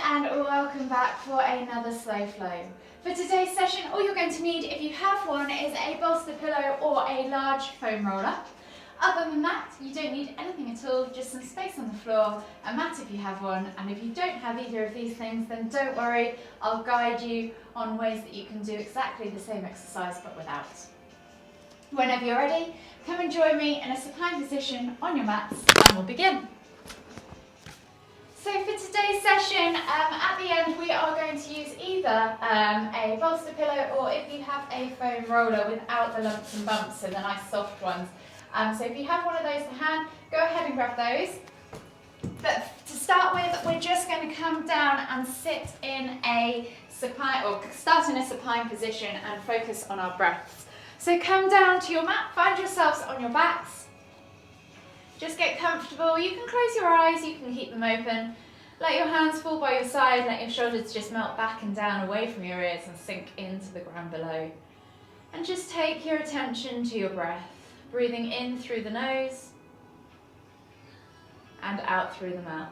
and welcome back for another Slow Flow. For today's session, all you're going to need, if you have one, is a bolster pillow or a large foam roller. Other than that, you don't need anything at all, just some space on the floor, a mat if you have one, and if you don't have either of these things, then don't worry, I'll guide you on ways that you can do exactly the same exercise but without. Whenever you're ready, come and join me in a supine position on your mats and we'll begin. So for today's session, at the end we are going to use either a bolster pillow or if you have a foam roller without the lumps and bumps, so the nice soft ones. So if you have one of those to hand, go ahead and grab those. But to start with, we're just going to come down and sit in a supine, or start in a supine position and focus on our breaths. So come down to your mat, find yourselves on your backs. Just get comfortable. You can close your eyes, you can keep them open. Let your hands fall by your side, let your shoulders just melt back and down away from your ears and sink into the ground below. And just take your attention to your breath, breathing in through the nose and out through the mouth.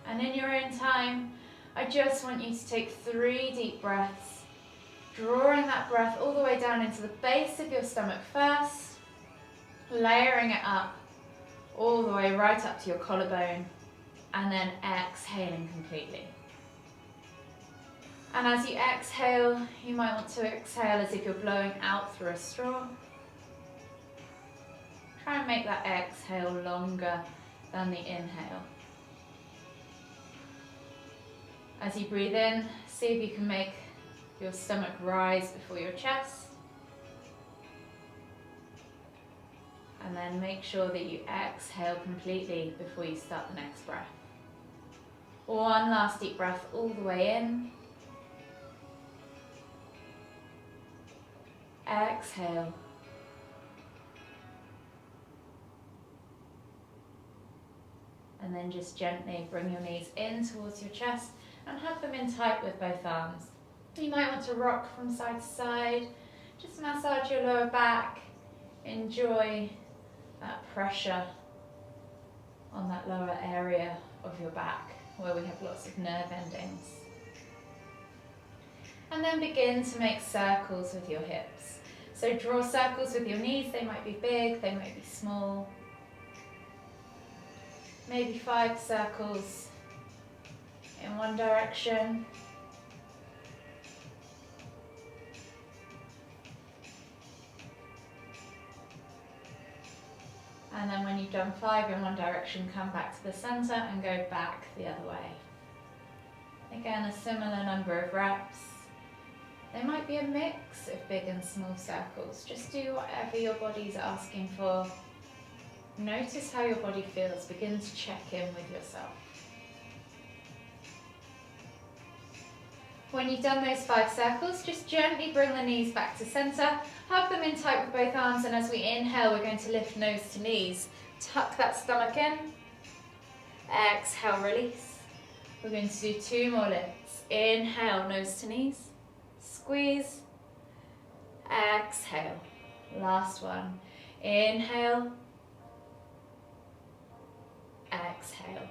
And in your own time, I just want you to take 3 deep breaths, drawing that breath all the way down into the base of your stomach first, layering it up all the way right up to your collarbone, and then exhaling completely. And as you exhale, you might want to exhale as if you're blowing out through a straw. Try and make that exhale longer than the inhale. As you breathe in, see if you can make your stomach rise before your chest. And then make sure that you exhale completely before you start the next breath. One last deep breath all the way in. Exhale. And then just gently bring your knees in towards your chest and have them in tight with both arms. You might want to rock from side to side. Just massage your lower back. Enjoy that pressure on that lower area of your back where we have lots of nerve endings. And then begin to make circles with your hips. So draw circles with your knees. They might be big, they might be small. Maybe 5 circles in one direction. And then when you've done 5 in one direction, come back to the center and go back the other way. Again, a similar number of reps. They might be a mix of big and small circles. Just do whatever your body's asking for. Notice how your body feels. Begin to check in with yourself. When you've done those 5 circles, just gently bring the knees back to center. Hug them in tight with both arms, and as we inhale, we're going to lift nose to knees. Tuck that stomach in. Exhale, release. We're going to do 2 more lifts. Inhale, nose to knees. Squeeze. Exhale. Last one. Inhale. Exhale.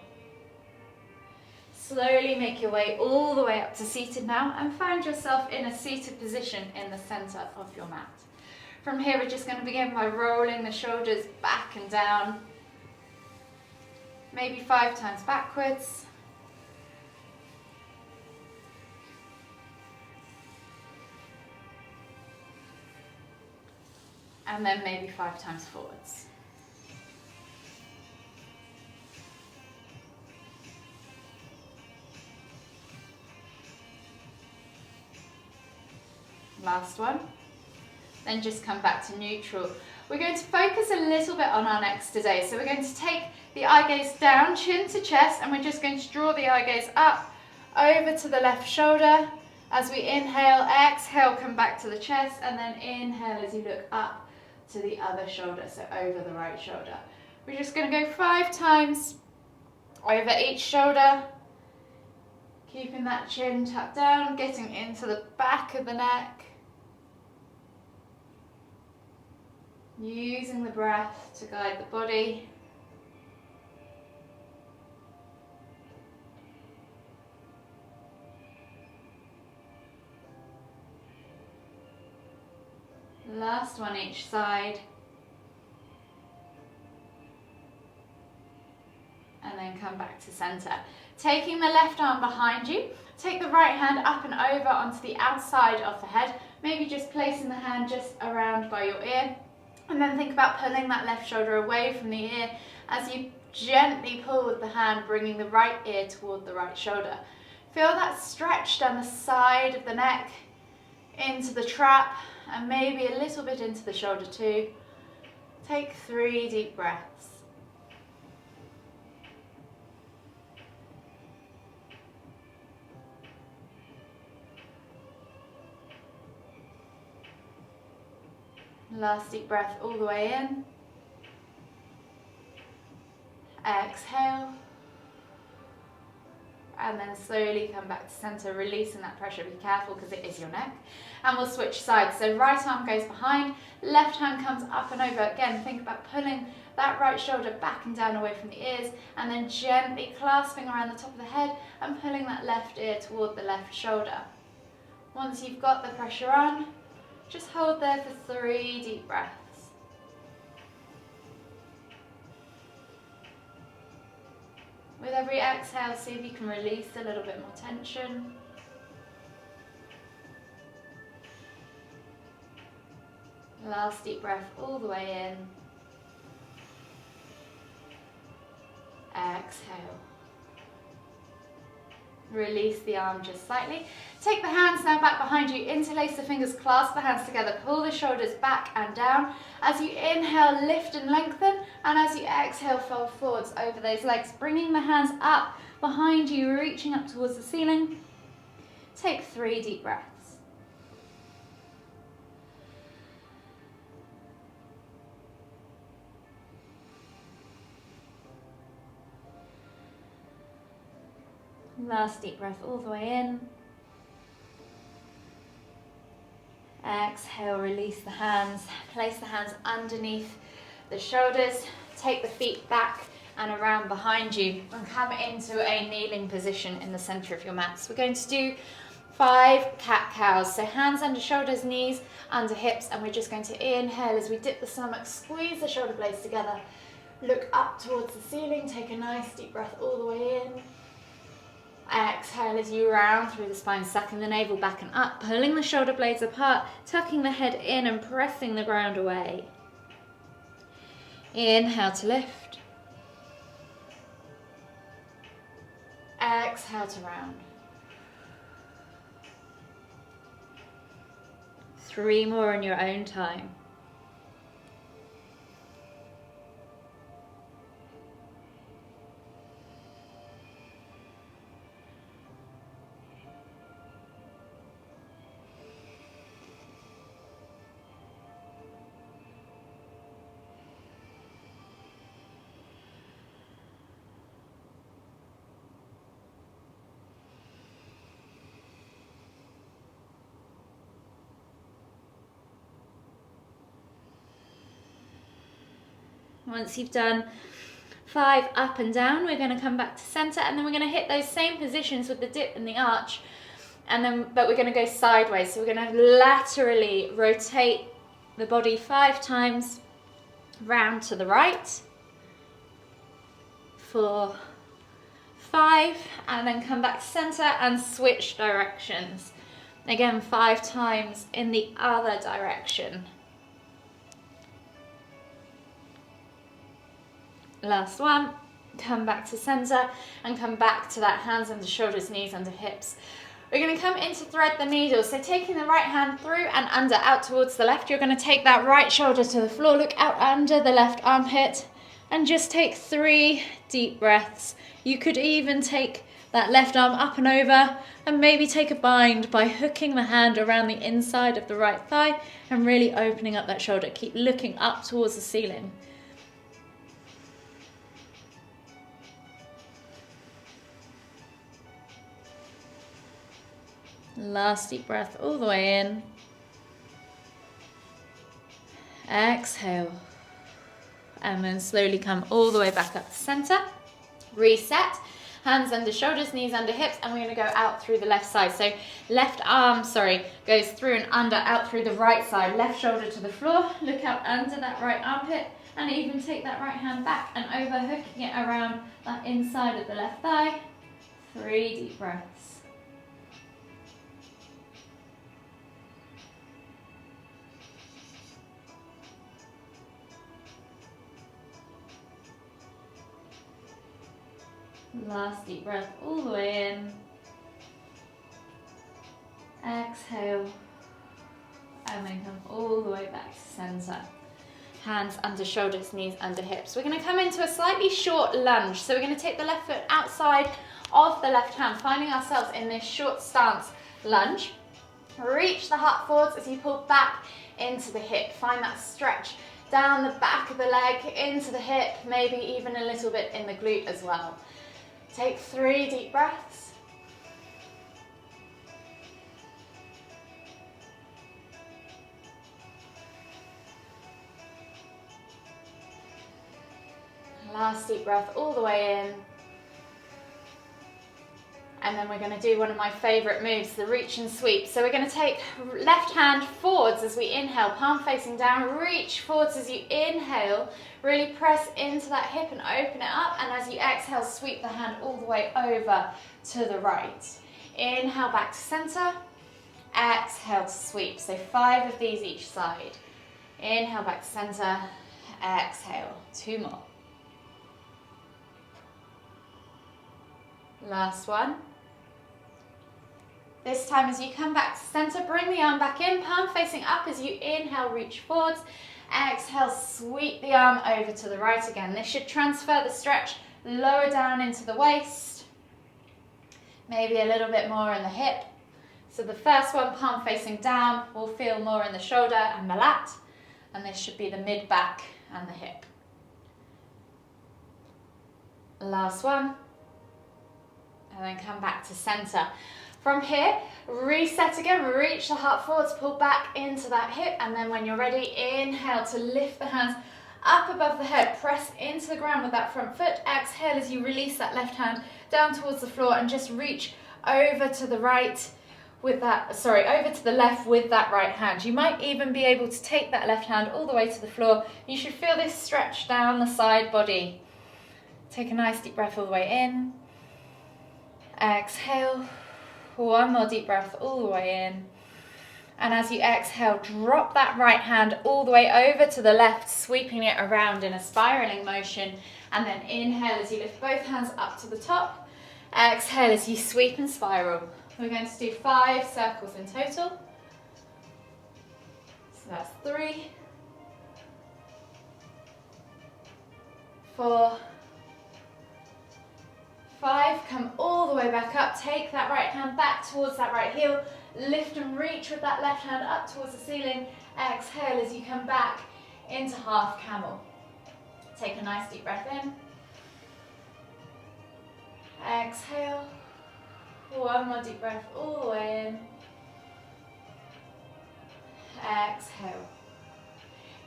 Slowly make your way all the way up to seated now and find yourself in a seated position in the center of your mat. From here, we're just going to begin by rolling the shoulders back and down, maybe 5 times backwards. And then maybe 5 times forwards. Last one. Then just come back to neutral. We're going to focus a little bit on our necks today. So we're going to take the eye gaze down, chin to chest, and we're just going to draw the eye gaze up, over to the left shoulder. As we inhale, exhale, come back to the chest, and then inhale as you look up to the other shoulder, so over the right shoulder. We're just going to go 5 times over each shoulder, keeping that chin tucked down, getting into the back of the neck. Using the breath to guide the body. Last one each side. And then come back to center. Taking the left arm behind you, take the right hand up and over onto the outside of the head, maybe just placing the hand just around by your ear, and then think about pulling that left shoulder away from the ear as you gently pull with the hand, bringing the right ear toward the right shoulder. Feel that stretch down the side of the neck, into the trap, and maybe a little bit into the shoulder too. Take 3 deep breaths. Last deep breath all the way in. Exhale. And then slowly come back to center, releasing that pressure. Be careful because it is your neck. And we'll switch sides. So right arm goes behind, left hand comes up and over. Again, think about pulling that right shoulder back and down away from the ears, and then gently clasping around the top of the head and pulling that left ear toward the left shoulder. Once you've got the pressure on, just hold there for 3 deep breaths. With every exhale, see if you can release a little bit more tension. Last deep breath all the way in. Exhale. Release the arm just slightly. Take the hands now back behind you, interlace the fingers, clasp the hands together, pull the shoulders back and down. As you inhale, lift and lengthen, and as you exhale, fold forwards over those legs, bringing the hands up behind you, reaching up towards the ceiling. Take 3 deep breaths. Last deep breath all the way in. Exhale, release the hands. Place the hands underneath the shoulders. Take the feet back and around behind you and come into a kneeling position in the center of your mat. So we're going to do 5 cat-cows. So hands under shoulders, knees under hips, and we're just going to inhale as we dip the stomach, squeeze the shoulder blades together, look up towards the ceiling, take a nice deep breath all the way in. Exhale as you round through the spine, sucking the navel back and up, pulling the shoulder blades apart, tucking the head in and pressing the ground away. Inhale to lift. Exhale to round. 3 more in your own time. Once you've done 5 up and down, we're going to come back to center, and then we're going to hit those same positions with the dip and the arch, but we're going to go sideways. So we're going to laterally rotate the body 5 times round to the right for 5, and then come back to center and switch directions. Again, 5 times in the other direction. Last one, come back to center and come back to that hands under shoulders, knees under hips. We're going to come into thread the needle. So taking the right hand through and under, out towards the left, you're going to take that right shoulder to the floor, look out under the left armpit, and just take 3 deep breaths. You could even take that left arm up and over and maybe take a bind by hooking the hand around the inside of the right thigh and really opening up that shoulder. Keep looking up towards the ceiling. Last deep breath all the way in. Exhale. And then slowly come all the way back up to center. Reset. Hands under shoulders, knees under hips, and we're going to go out through the left side. So left arm, goes through and under, out through the right side. Left shoulder to the floor, look out under that right armpit, and even take that right hand back and over, hooking it around that inside of the left thigh. 3 deep breaths. Last deep breath all the way in. Exhale. And then come all the way back to center. Hands under shoulders, knees under hips. We're going to come into a slightly short lunge. So we're going to take the left foot outside of the left hand, finding ourselves in this short stance lunge. Reach the heart forwards as you pull back into the hip. Find that stretch down the back of the leg, into the hip, maybe even a little bit in the glute as well. Take 3 deep breaths. Last deep breath all the way in. And then we're going to do one of my favorite moves, the reach and sweep. So we're going to take left hand forwards as we inhale, palm facing down, reach forwards as you inhale, really press into that hip and open it up. And as you exhale, sweep the hand all the way over to the right. Inhale back to center, exhale to sweep. So 5 of these each side. Inhale back to center, exhale, 2 more. Last one. This time as you come back to center, bring the arm back in, palm facing up as you inhale, reach forwards. Exhale, sweep the arm over to the right again. This should transfer the stretch lower down into the waist. Maybe a little bit more in the hip. So the first one, palm facing down, will feel more in the shoulder and the lat. And this should be the mid back and the hip. Last one. And then come back to center. From here, reset again, reach the heart forwards, pull back into that hip, and then when you're ready, inhale to lift the hands up above the head, press into the ground with that front foot, exhale as you release that left hand down towards the floor and just reach over to the right with that, over to the left with that right hand. You might even be able to take that left hand all the way to the floor. You should feel this stretch down the side body. Take a nice deep breath all the way in. Exhale, 1 more deep breath all the way in. And as you exhale, drop that right hand all the way over to the left, sweeping it around in a spiraling motion. And then inhale as you lift both hands up to the top. Exhale as you sweep and spiral. We're going to do 5 circles in total. So that's 3, 4, 5, come all the way back up, take that right hand back towards that right heel, lift and reach with that left hand up towards the ceiling, exhale as you come back into half camel. Take a nice deep breath in, exhale, 1 more deep breath all the way in, exhale.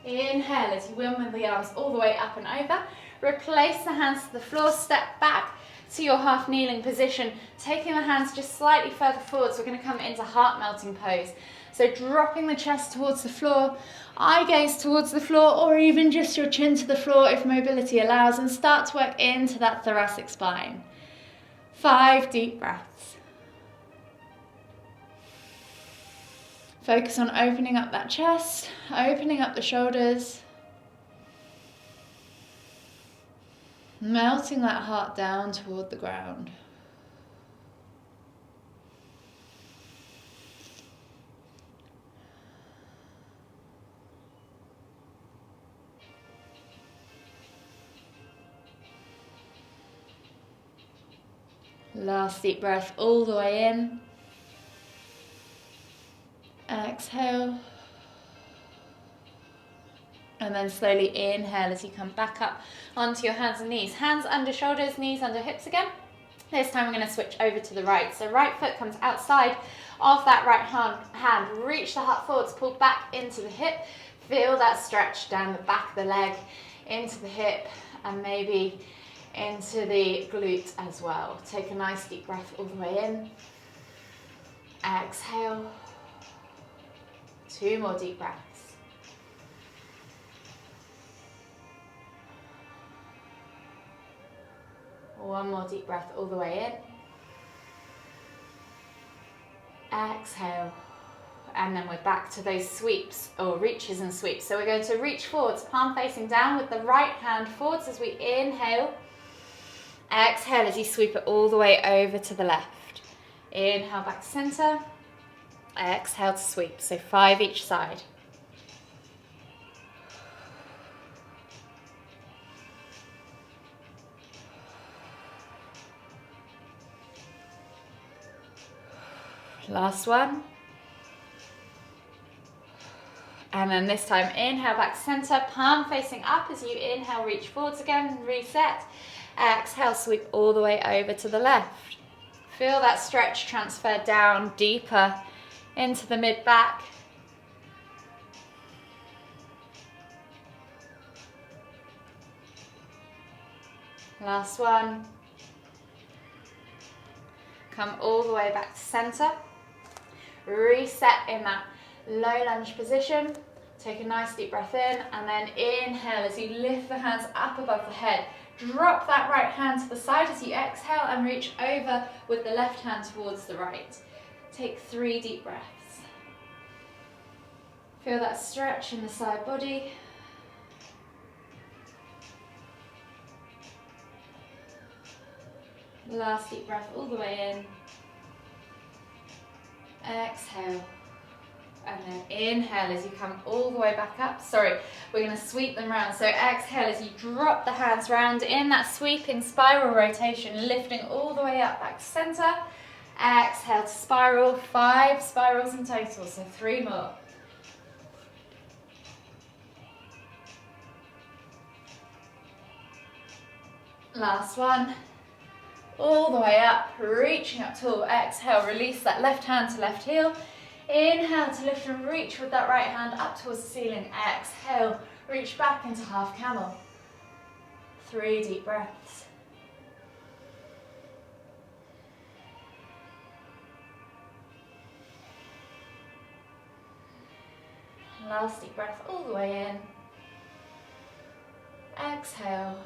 Inhale as you win with the arms all the way up and over, replace the hands to the floor, step back to your half kneeling position, taking the hands just slightly further forward. So we're going to come into heart melting pose. So dropping the chest towards the floor, eye gaze towards the floor, or even just your chin to the floor if mobility allows, and start to work into that thoracic spine. 5 deep breaths. Focus on opening up that chest, opening up the shoulders, melting that heart down toward the ground. Last deep breath all the way in. Exhale. And then slowly inhale as you come back up onto your hands and knees. Hands under shoulders, knees under hips again. This time we're going to switch over to the right. So right foot comes outside of that right hand. Reach the heart forwards, pull back into the hip. Feel that stretch down the back of the leg, into the hip, and maybe into the glute as well. Take a nice deep breath all the way in. Exhale. 2 more deep breaths. One more deep breath all the way in. Exhale. And then we're back to those sweeps or reaches and sweeps. So we're going to reach forwards, palm facing down with the right hand forwards as we inhale. Exhale as you sweep it all the way over to the left. Inhale back to center. Exhale to sweep. So 5 each side. Last one. And then this time, inhale back to center, palm facing up as you inhale, reach forwards again, reset. Exhale, sweep all the way over to the left. Feel that stretch transfer down deeper into the mid-back. Last one. Come all the way back to center. Reset in that low lunge position. Take a nice deep breath in and then inhale as you lift the hands up above the head. Drop that right hand to the side as you exhale and reach over with the left hand towards the right. Take 3 deep breaths. Feel that stretch in the side body. Last deep breath all the way in. Exhale. And then inhale as you come all the way back up. Sorry, we're going to sweep them round. So exhale as you drop the hands round in that sweeping spiral rotation, lifting all the way up back to center. Exhale to spiral, 5 spirals in total, so 3 more. Last one. All the way up, reaching up tall. Exhale, release that left hand to left heel. Inhale to lift and reach with that right hand up towards the ceiling. Exhale, reach back into half camel. 3 deep breaths. Last deep breath all the way in. Exhale.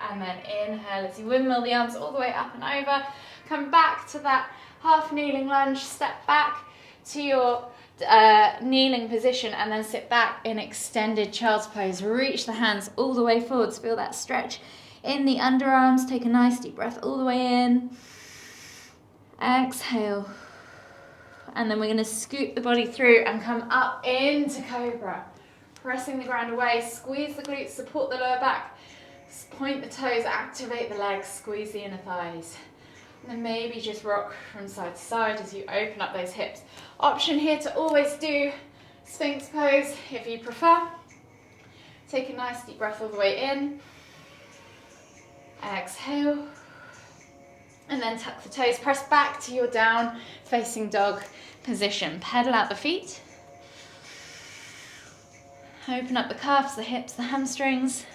And then inhale as you windmill the arms all the way up and over. Come back to that half kneeling lunge, step back to your kneeling position and then sit back in extended child's pose. Reach the hands all the way forwards. Feel that stretch in the underarms. Take a nice deep breath all the way in. Exhale. And then we're going to scoop the body through and come up into cobra. Pressing the ground away, squeeze the glutes, support the lower back. Point the toes, activate the legs, squeeze the inner thighs. And then maybe just rock from side to side as you open up those hips. Option here to always do Sphinx pose if you prefer. Take a nice deep breath all the way in. Exhale. And then tuck the toes, press back to your down facing dog position. Pedal out the feet. Open up the calves, the hips, the hamstrings.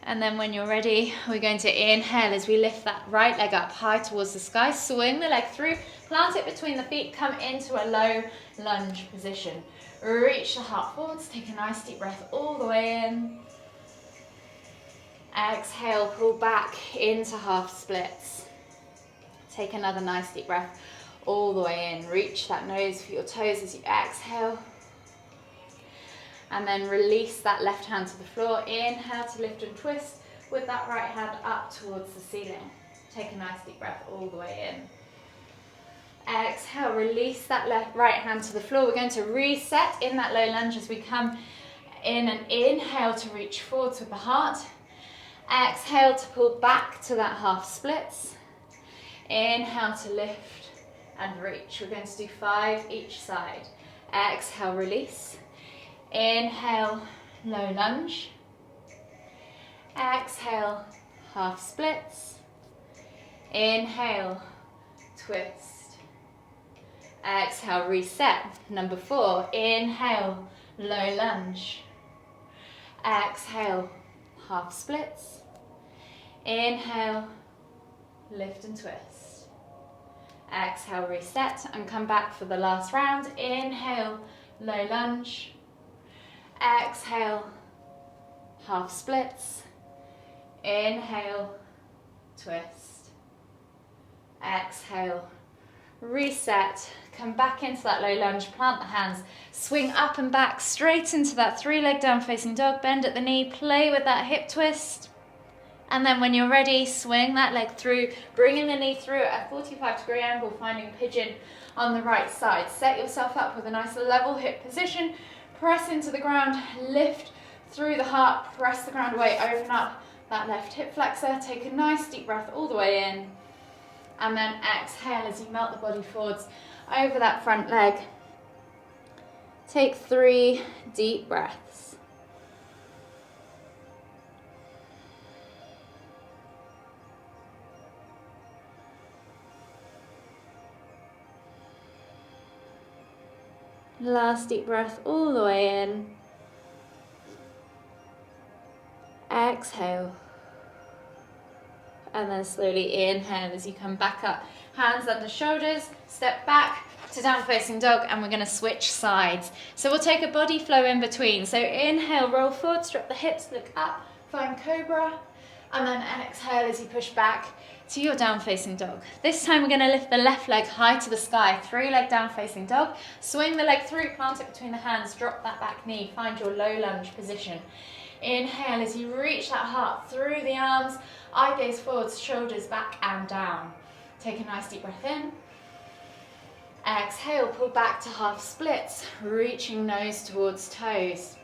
And then when you're ready, we're going to inhale as we lift that right leg up high towards the sky. Swing the leg through, plant it between the feet, come into a low lunge position. Reach the heart forwards, take a nice deep breath all the way in. Exhale, pull back into half splits. Take another nice deep breath all the way in. Reach that nose for your toes as you exhale. And then release that left hand to the floor. Inhale to lift and twist with that right hand up towards the ceiling. Take a nice deep breath all the way in. Exhale, release that right hand to the floor. We're going to reset in that low lunge as we come in and inhale to reach forwards with the heart. Exhale to pull back to that half splits. Inhale to lift and reach. We're going to do 5 each side. Exhale, release. Inhale, low lunge. Exhale, half splits. Inhale, twist. Exhale, reset. Number 4, inhale, low lunge. Exhale, half splits. Inhale, lift and twist. Exhale, reset and come back for the last round. Inhale, low lunge. Exhale, half splits. Inhale, twist. Exhale, reset. Come back into that low lunge, plant the hands, swing up and back straight into that 3-leg down facing dog, bend at the knee, play with that hip twist. And then when you're ready, swing that leg through, bringing the knee through at a 45-degree angle, finding pigeon on the right side. Set yourself up with a nice level hip position, press into the ground, lift through the heart, press the ground away, open up that left hip flexor, take a nice deep breath all the way in, and then exhale as you melt the body forwards over that front leg. Take 3 deep breaths. Last deep breath all the way in. Exhale. And then slowly inhale as you come back up. Hands under shoulders, step back to down facing dog, and we're going to switch sides. So we'll take a body flow in between. So inhale, roll forward, drop the hips, look up, find cobra, and then exhale as you push back to your down facing dog. This time we're going to lift the left leg high to the sky, 3-leg down facing dog. Swing the leg through, plant it between the hands, drop that back knee, find your low lunge position. Inhale as you reach that heart through the arms, eye gaze forwards, shoulders back and down. Take a nice deep breath in. Exhale, pull back to half splits, reaching nose towards toes.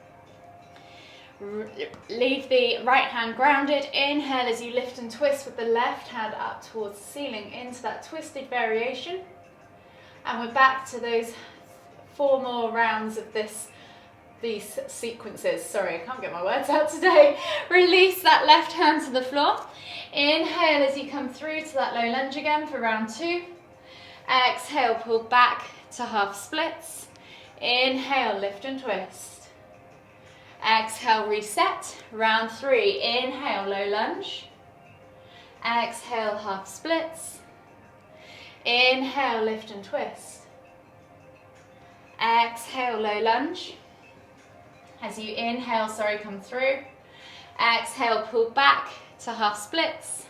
Leave the right hand grounded. Inhale as you lift and twist with the left hand up towards the ceiling into that twisted variation. And we're back to those 4 more rounds of these sequences. Sorry, I can't get my words out today. Release that left hand to the floor. Inhale as you come through to that low lunge again for round 2. Exhale, pull back to half splits. Inhale, lift and twist. Exhale, reset. Round 3. Inhale, low lunge. Exhale, half splits. Inhale, lift and twist. Exhale, low lunge. As you inhale, come through. Exhale, pull back to half splits.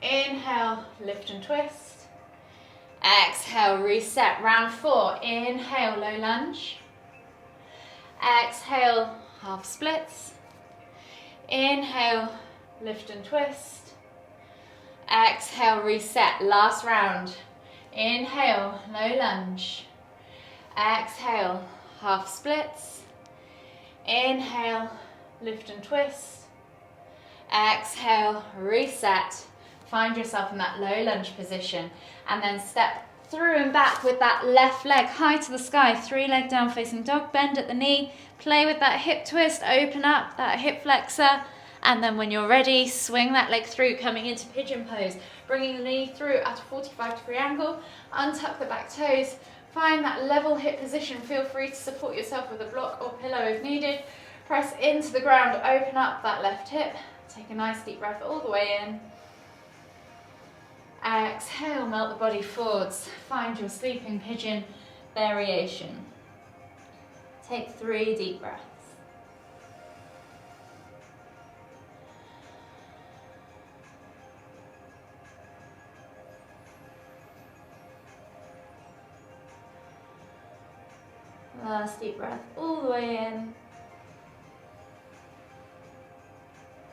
Inhale, lift and twist. Exhale, reset. Round 4. Inhale, low lunge. Exhale, half splits. Inhale, lift and twist. Exhale, reset. Last round. Inhale, low lunge. Exhale, half splits. Inhale, lift and twist. Exhale, reset. Find yourself in that low lunge position, and then step through and back with that left leg high to the sky, 3-leg down facing dog, bend at the knee, play with that hip twist, open up that hip flexor, and then when you're ready, swing that leg through, coming into pigeon pose, bringing the knee through at a 45-degree angle, untuck the back toes, find that level hip position. Feel free to support yourself with a block or pillow if needed. Press into the ground, open up that left hip, take a nice deep breath all the way in. Exhale, melt the body forwards. Find your sleeping pigeon variation. Take 3 deep breaths. Last deep breath all the way in.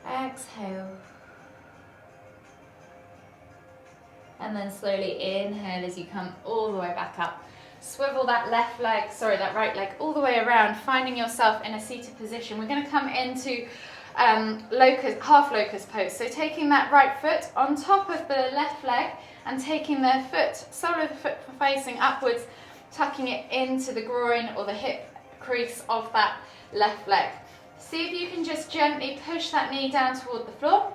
Exhale. And then slowly inhale as you come all the way back up. Swivel that right leg all the way around, finding yourself in a seated position. We're going to come into half locust pose. So taking that right foot on top of the left leg and taking the sole of the foot facing upwards, tucking it into the groin or the hip crease of that left leg. See if you can just gently push that knee down toward the floor.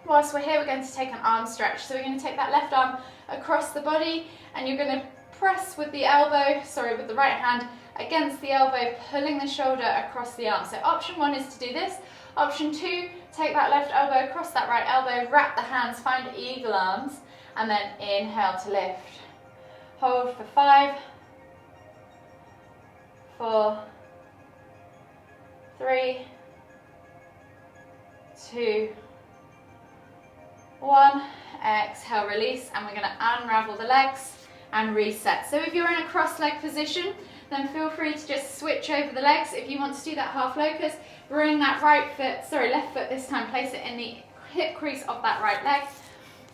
Whilst we're here, we're going to take an arm stretch. So we're going to take that left arm across the body, and you're going to press with the right hand against the elbow, pulling the shoulder across the arm. So option 1 is to do this. Option 2, take that left elbow across that right elbow, wrap the hands, find eagle arms, and then inhale to lift. Hold for 5, 4, 3, 2, 1. Exhale, release, and we're going to unravel the legs and reset. So if you're in a cross leg position, then feel free to just switch over the legs. If you want to do that half locust, bring that left foot this time, place it in the hip crease of that right leg.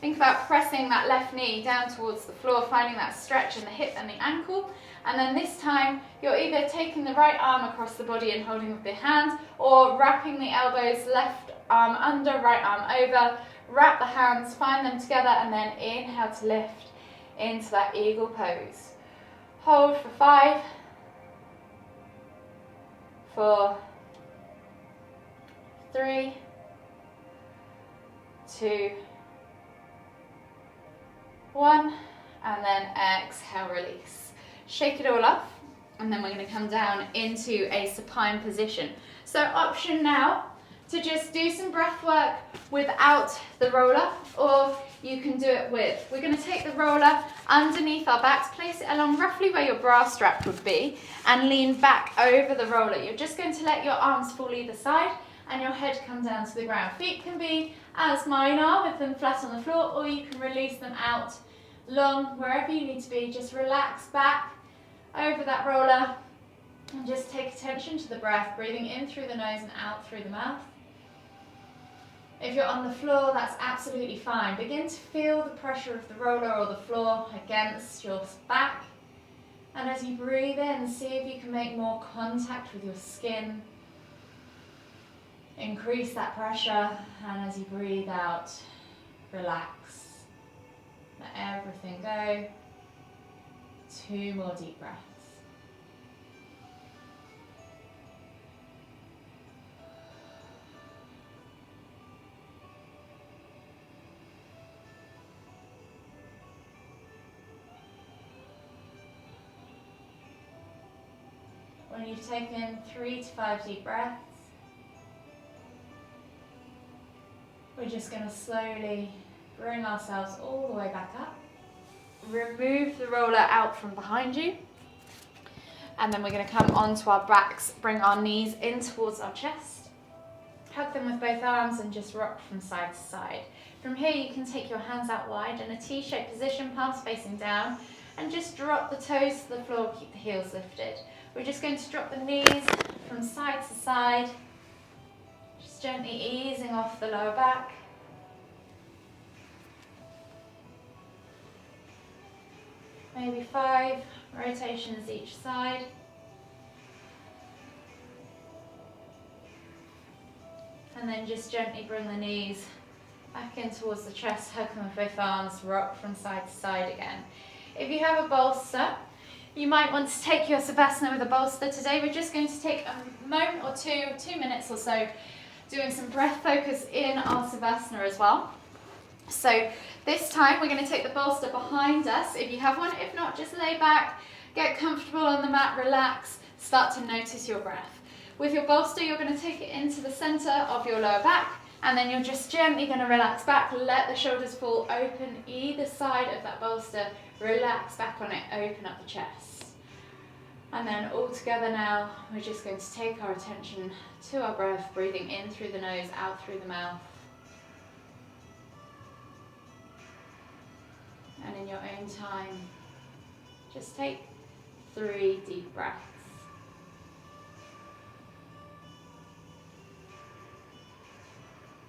Think about pressing that left knee down towards the floor, finding that stretch in the hip and the ankle. And then this time, you're either taking the right arm across the body and holding with the hand, or wrapping the elbows, left arm under, right arm over. Wrap the hands, find them together, and then inhale to lift into that eagle pose. Hold for 5, 4, 3, 2, 1, and then exhale, release. Shake it all off, and then we're going to come down into a supine position. So option now to just do some breath work without the roller, or you can do it with. We're going to take the roller underneath our backs, place it along roughly where your bra strap would be, and lean back over the roller. You're just going to let your arms fall either side and your head come down to the ground. Feet can be as mine are, with them flat on the floor, or you can release them out long, wherever you need to be. Just relax back over that roller and just take attention to the breath, breathing in through the nose and out through the mouth. If you're on the floor, that's absolutely fine. Begin to feel the pressure of the roller or the floor against your back. And as you breathe in, see if you can make more contact with your skin. Increase that pressure, and as you breathe out, relax. Let everything go. 2 more deep breaths. When you've taken 3 to 5 deep breaths, we're just going to slowly bring ourselves all the way back up. Remove the roller out from behind you. And then we're going to come onto our backs, bring our knees in towards our chest. Hug them with both arms and just rock from side to side. From here you can take your hands out wide in a T-shaped position, palms facing down, and just drop the toes to the floor, keep the heels lifted. We're just going to drop the knees from side to side, just gently easing off the lower back. Maybe 5 rotations each side. And then just gently bring the knees back in towards the chest, hug them with both arms, rock from side to side again. If you have a bolster, you might want to take your Savasana with a bolster. Today we're just going to take a moment or 2 minutes or so, doing some breath focus in our Savasana as well. So this time we're going to take the bolster behind us, if you have one. If not, just lay back, get comfortable on the mat, relax, start to notice your breath. With your bolster, you're going to take it into the center of your lower back, and then you're just gently going to relax back, let the shoulders fall open either side of that bolster, relax back on it, open up the chest. And then all together now, we're just going to take our attention to our breath, breathing in through the nose, out through the mouth. And in your own time, just take 3 deep breaths.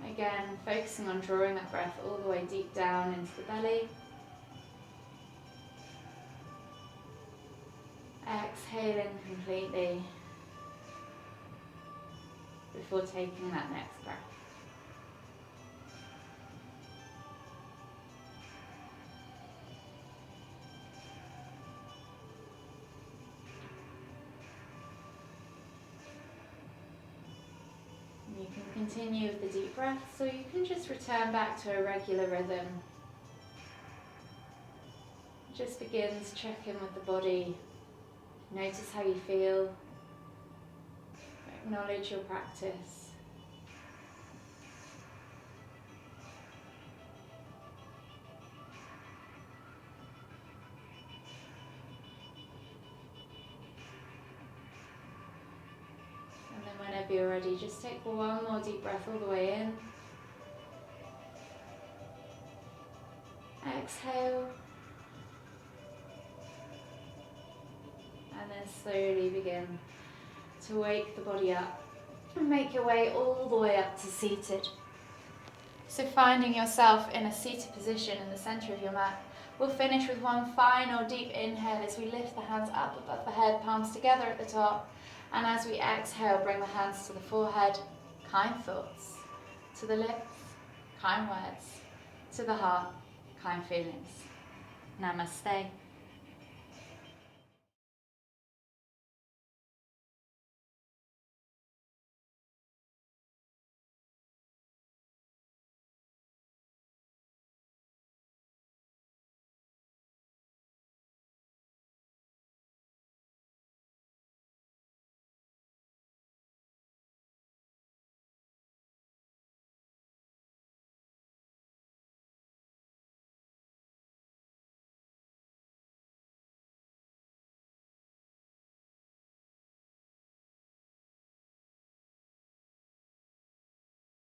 Again, focusing on drawing that breath all the way deep down into the belly. Exhaling completely before taking that next breath. You can continue with the deep breaths, or you can just return back to a regular rhythm. Just begin to check in with the body. Notice how you feel. Acknowledge your practice. whenever you're ready, just take one more deep breath all the way in. Exhale. And then slowly begin to wake the body up and make your way all the way up to seated. So finding yourself in a seated position in the centre of your mat, we'll finish with one final deep inhale as we lift the hands up above the head, palms together at the top. And as we exhale, bring the hands to the forehead, kind thoughts, to the lips, kind words, to the heart, kind feelings. Namaste.